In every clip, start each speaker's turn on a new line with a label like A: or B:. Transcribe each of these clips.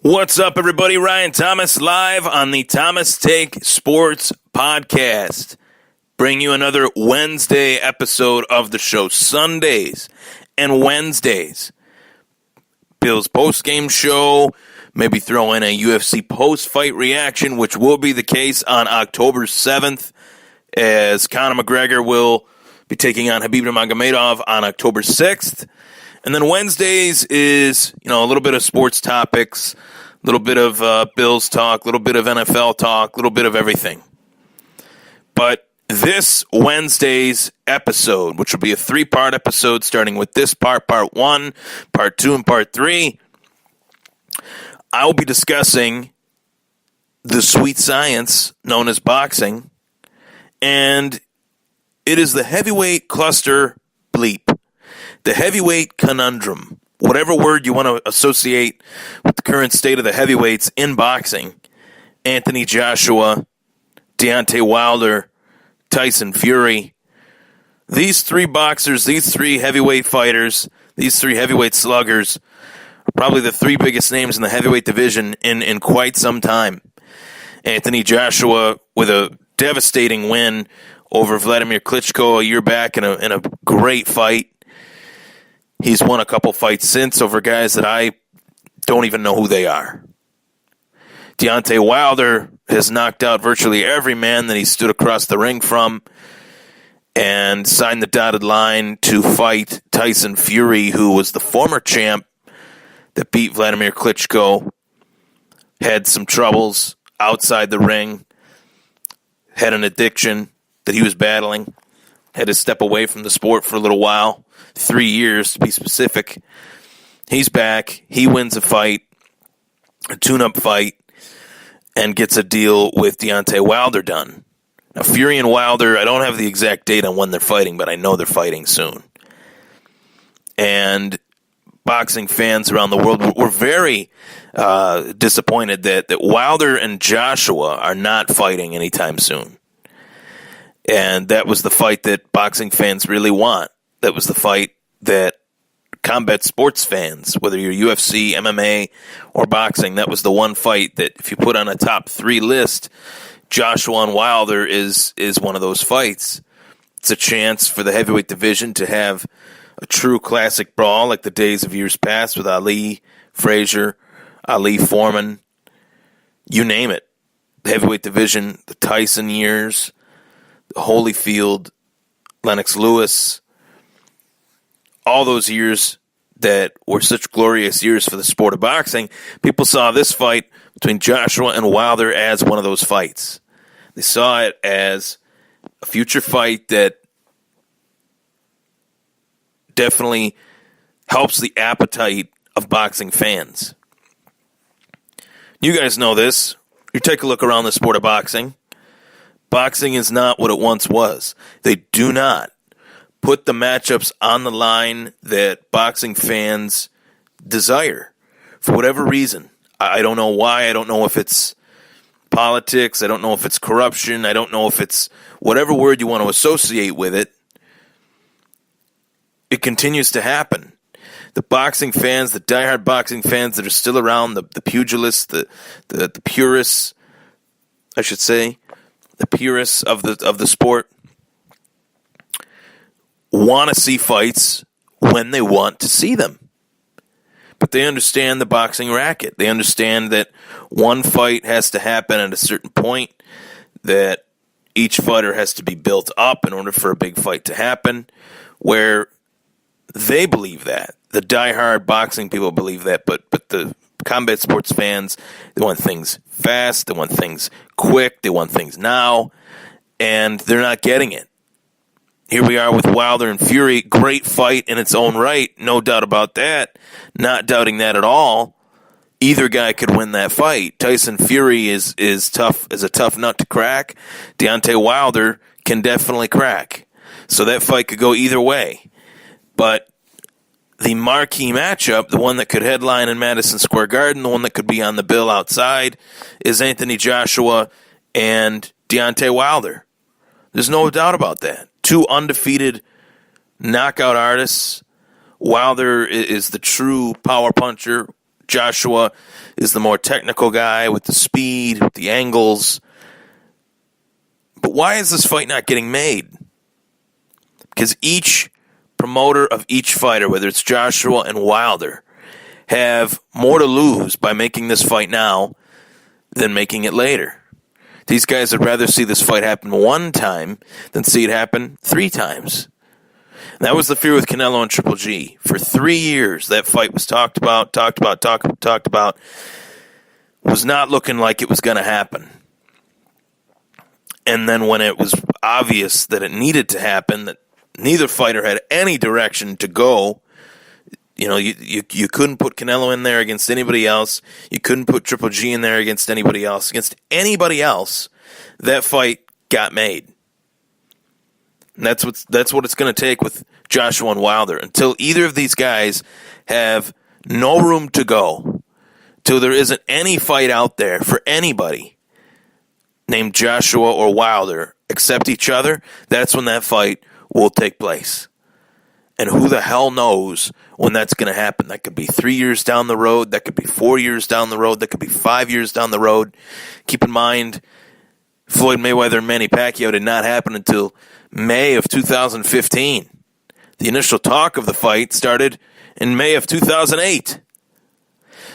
A: What's up, everybody? Ryan Thomas live on the Thomas Take Sports Podcast. Bring you another Wednesday episode of the show. Sundays and Wednesdays. Bill's post-game show. Maybe throw in a UFC post-fight reaction, which will be the case on October 7th, as Conor McGregor will be taking on Khabib Nurmagomedov on October 6th. And then Wednesdays is, a little bit of sports topics, a little bit of Bills talk, a little bit of NFL talk, a little bit of everything. But this Wednesday's episode, which will be a 3-part episode, starting with this part 1, part 2, and part 3, I will be discussing the sweet science known as boxing, and it is the heavyweight cluster bleep. The heavyweight conundrum, whatever word you want to associate with the current state of the heavyweights in boxing, Anthony Joshua, Deontay Wilder, Tyson Fury, these three boxers, these three heavyweight fighters, these three heavyweight sluggers are probably the three biggest names in the heavyweight division in quite some time. Anthony Joshua with a devastating win over Vladimir Klitschko a year back in a great fight. He's won a couple fights since over guys that I don't even know who they are. Deontay Wilder has knocked out virtually every man that he stood across the ring from and signed the dotted line to fight Tyson Fury, who was the former champ that beat Vladimir Klitschko, had some troubles outside the ring, had an addiction that he was battling, had to step away from the sport for a little while. 3 years to be specific. He's back. He wins a fight, a tune-up fight, and gets a deal with Deontay Wilder done. Now, Fury and Wilder, I don't have the exact date on when they're fighting, but I know they're fighting soon. And boxing fans around the world were very disappointed that Wilder and Joshua are not fighting anytime soon. And that was the fight that boxing fans really want. That was the fight that combat sports fans, whether you're UFC, MMA, or boxing, that was the one fight that if you put on a top 3 list, Joshua and Wilder is one of those fights. It's a chance for the heavyweight division to have a true classic brawl like the days of years past with Ali, Frazier, Ali, Foreman, you name it. The heavyweight division, the Tyson years, the Holyfield, Lennox Lewis, all those years that were such glorious years for the sport of boxing, people saw this fight between Joshua and Wilder as one of those fights. They saw it as a future fight that definitely helps the appetite of boxing fans. You guys know this. You take a look around the sport of boxing. Boxing is not what it once was. They do not put the matchups on the line that boxing fans desire for whatever reason. I don't know why. I don't know if it's politics. I don't know if it's corruption. I don't know if it's whatever word you want to associate with it. It continues to happen. The boxing fans, the diehard boxing fans that are still around, the pugilists, the purists, I should say, the purists of the sport, want to see fights when they want to see them. But they understand the boxing racket. They understand that one fight has to happen at a certain point, that each fighter has to be built up in order for a big fight to happen, where they believe that. The diehard boxing people believe that, but the combat sports fans, they want things fast, they want things quick, they want things now, and they're not getting it. Here we are with Wilder and Fury. Great fight in its own right. No doubt about that. Not doubting that at all. Either guy could win that fight. Tyson Fury is a tough nut to crack. Deontay Wilder can definitely crack. So that fight could go either way. But the marquee matchup, the one that could headline in Madison Square Garden, the one that could be on the bill outside, is Anthony Joshua and Deontay Wilder. There's no doubt about that. Two undefeated knockout artists. Wilder is the true power puncher. Joshua is the more technical guy with the speed, with the angles. But why is this fight not getting made? Because each promoter of each fighter, whether it's Joshua and Wilder, have more to lose by making this fight now than making it later. These guys would rather see this fight happen one time than see it happen 3 times. And that was the fear with Canelo and Triple G. For 3 years, that fight was talked about, was not looking like it was going to happen. And then when it was obvious that it needed to happen, that neither fighter had any direction to go, you couldn't put Canelo in there against anybody else. You couldn't put Triple G in there against anybody else. Against anybody else, that fight got made. And that's what it's going to take with Joshua and Wilder. Until either of these guys have no room to go, till there isn't any fight out there for anybody named Joshua or Wilder except each other, that's when that fight will take place. And who the hell knows when that's going to happen? That could be 3 years down the road. That could be 4 years down the road. That could be 5 years down the road. Keep in mind, Floyd Mayweather and Manny Pacquiao did not happen until May of 2015. The initial talk of the fight started in May of 2008.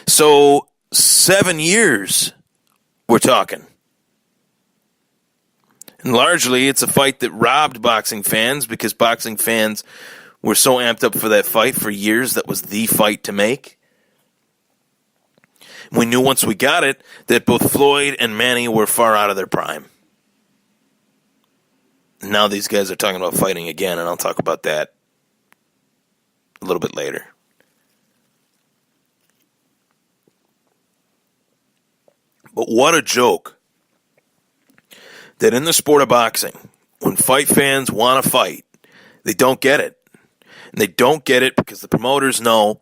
A: So 7 years we're talking. And largely it's a fight that robbed boxing fans because boxing fans were so amped up for that fight for years. That was the fight to make. We knew once we got it that both Floyd and Manny were far out of their prime. Now these guys are talking about fighting again, and I'll talk about that a little bit later. But what a joke that in the sport of boxing, when fight fans want to fight, they don't get it. And they don't get it because the promoters know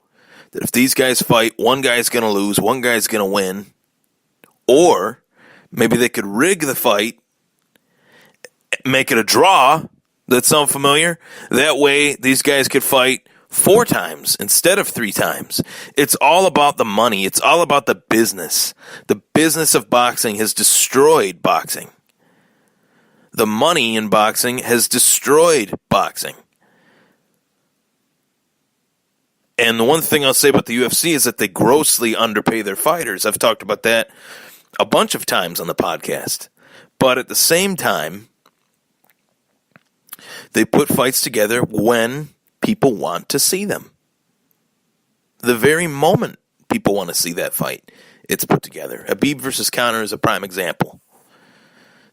A: that if these guys fight, one guy's going to lose, one guy's going to win. Or maybe they could rig the fight, make it a draw. That sound familiar? That way these guys could fight 4 times instead of 3 times. It's all about the money. It's all about the business. The business of boxing has destroyed boxing. The money in boxing has destroyed boxing. And the one thing I'll say about the UFC is that they grossly underpay their fighters. I've talked about that a bunch of times on the podcast. But at the same time, they put fights together when people want to see them. The very moment people want to see that fight, it's put together. Khabib versus Conor is a prime example.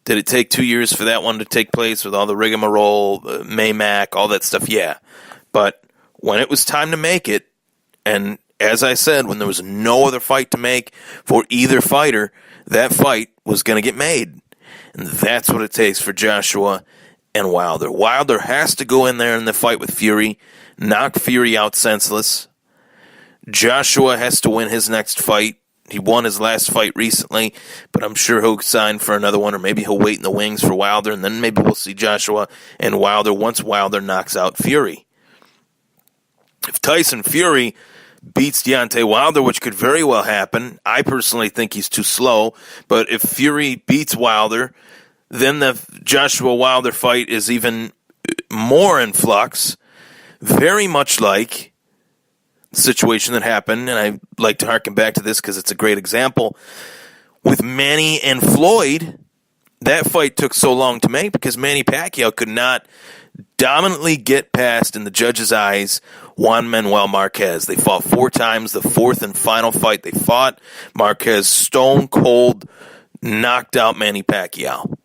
A: Did it take 2 years for that one to take place with all the rigmarole, Maymac, all that stuff? Yeah. But when it was time to make it, and as I said, when there was no other fight to make for either fighter, that fight was going to get made. And that's what it takes for Joshua and Wilder. Wilder has to go in there in the fight with Fury, knock Fury out senseless. Joshua has to win his next fight. He won his last fight recently, but I'm sure he'll sign for another one, or maybe he'll wait in the wings for Wilder, and then maybe we'll see Joshua and Wilder once Wilder knocks out Fury. If Tyson Fury beats Deontay Wilder, which could very well happen, I personally think he's too slow, but if Fury beats Wilder, then the Joshua Wilder fight is even more in flux, very much like the situation that happened, and I like to harken back to this because it's a great example, with Manny and Floyd. That fight took so long to make because Manny Pacquiao could not dominantly get past, in the judges' eyes, Juan Manuel Marquez. They fought 4 times. The 4th and final fight they fought, Marquez stone cold knocked out Manny Pacquiao.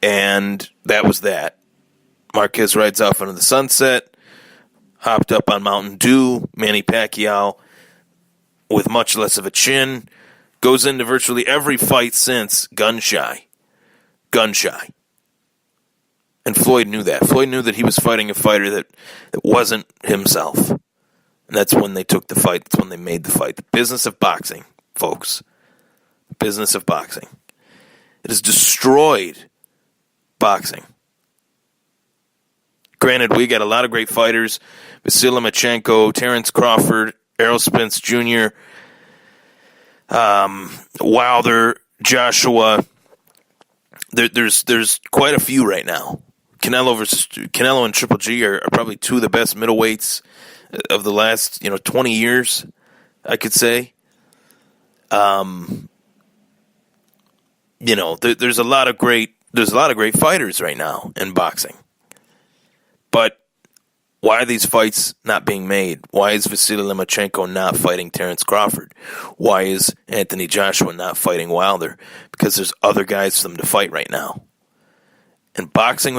A: And that was that. Marquez rides off into the sunset, hopped up on Mountain Dew. Manny Pacquiao, with much less of a chin, goes into virtually every fight since gun-shy. Gun-shy. And Floyd knew that. Floyd knew that he was fighting a fighter that wasn't himself. And that's when they took the fight. That's when they made the fight. The business of boxing, folks. The business of boxing. It has destroyed boxing. Granted, we got a lot of great fighters. Vasily Lomachenko, Terrence Crawford, Errol Spence Jr., Wilder, Joshua. There's quite a few right now. Canelo and Triple G are probably two of the best middleweights of the last 20 years, I could say. There's a lot of great fighters right now in boxing. But why are these fights not being made? Why is Vasily Lomachenko not fighting Terence Crawford? Why is Anthony Joshua not fighting Wilder? Because there's other guys for them to fight right now. And boxing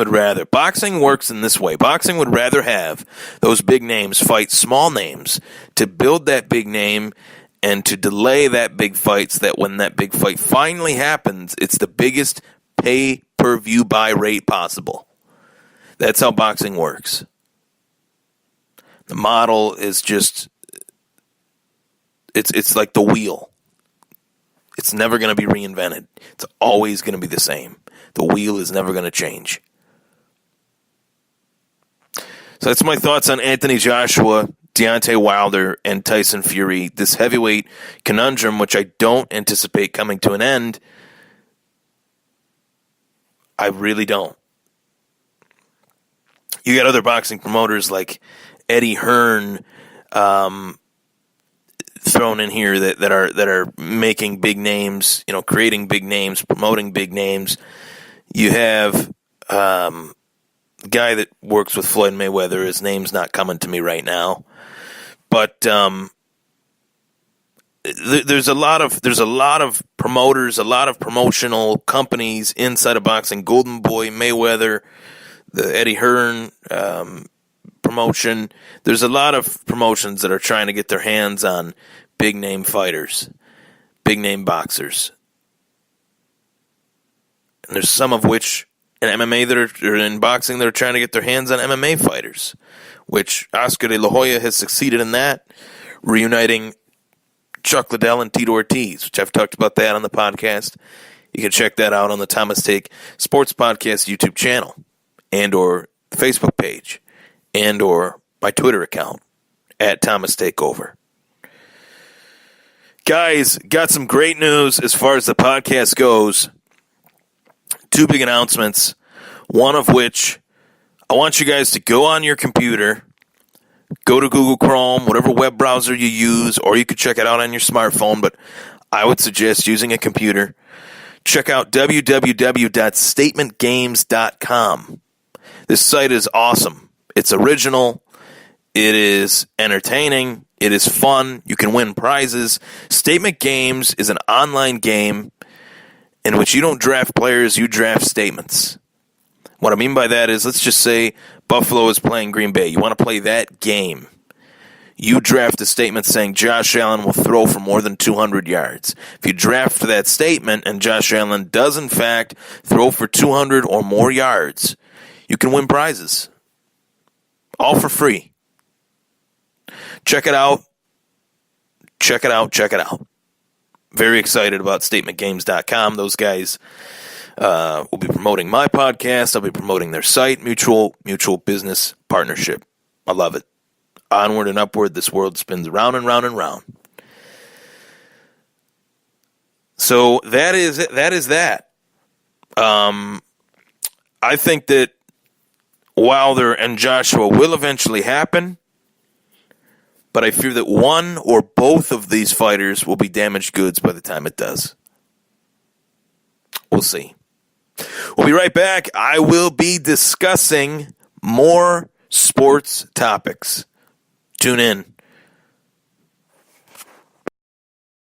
A: works in this way. Boxing would rather have those big names fight small names to build that big name and to delay that big fight so that when that big fight finally happens, it's the biggest pay-per-view buy rate possible. That's how boxing works. The model is just, it's like the wheel. It's never going to be reinvented. It's always going to be the same. The wheel is never going to change. So that's my thoughts on Anthony Joshua, Deontay Wilder, and Tyson Fury. This heavyweight conundrum, which I don't anticipate coming to an end. I really don't. You got other boxing promoters like Eddie Hearn thrown in here that are making big names, creating big names, promoting big names. You have a guy that works with Floyd Mayweather. His name's not coming to me right now, but there's a lot of promoters, a lot of promotional companies inside of boxing. Golden Boy, Mayweather, the Eddie Hearn promotion. There's a lot of promotions that are trying to get their hands on big name fighters, big name boxers. And there's some of which in MMA or in boxing that are trying to get their hands on MMA fighters, which Oscar de la Hoya has succeeded in that, reuniting Chuck Liddell and Tito Ortiz, which I've talked about that on the podcast. You can check that out on the Thomas Take Sports Podcast YouTube channel and or the Facebook page and or my Twitter account at Thomas Takeover. Guys, got some great news as far as the podcast goes. Two big announcements, one of which I want you guys to go on your computer, go to Google Chrome, whatever web browser you use, or you could check it out on your smartphone, but I would suggest using a computer. Check out www.statementgames.com. This site is awesome. It's original. It is entertaining. It is fun. You can win prizes. Statement Games is an online game in which you don't draft players, you draft statements. What I mean by that is, let's just say Buffalo is playing Green Bay. You want to play that game. You draft a statement saying Josh Allen will throw for more than 200 yards. If you draft that statement and Josh Allen does in fact throw for 200 or more yards, you can win prizes. All for free. Check it out. Check it out. Check it out. Very excited about statementgames.com. Those guys will be promoting my podcast. I'll be promoting their site. Mutual business partnership. I love it. Onward and upward, this world spins round and round and round. So that is that. I think that Wilder and Joshua will eventually happen, but I fear that one or both of these fighters will be damaged goods by the time it does. We'll see. We'll be right back. I will be discussing more sports topics. Tune in.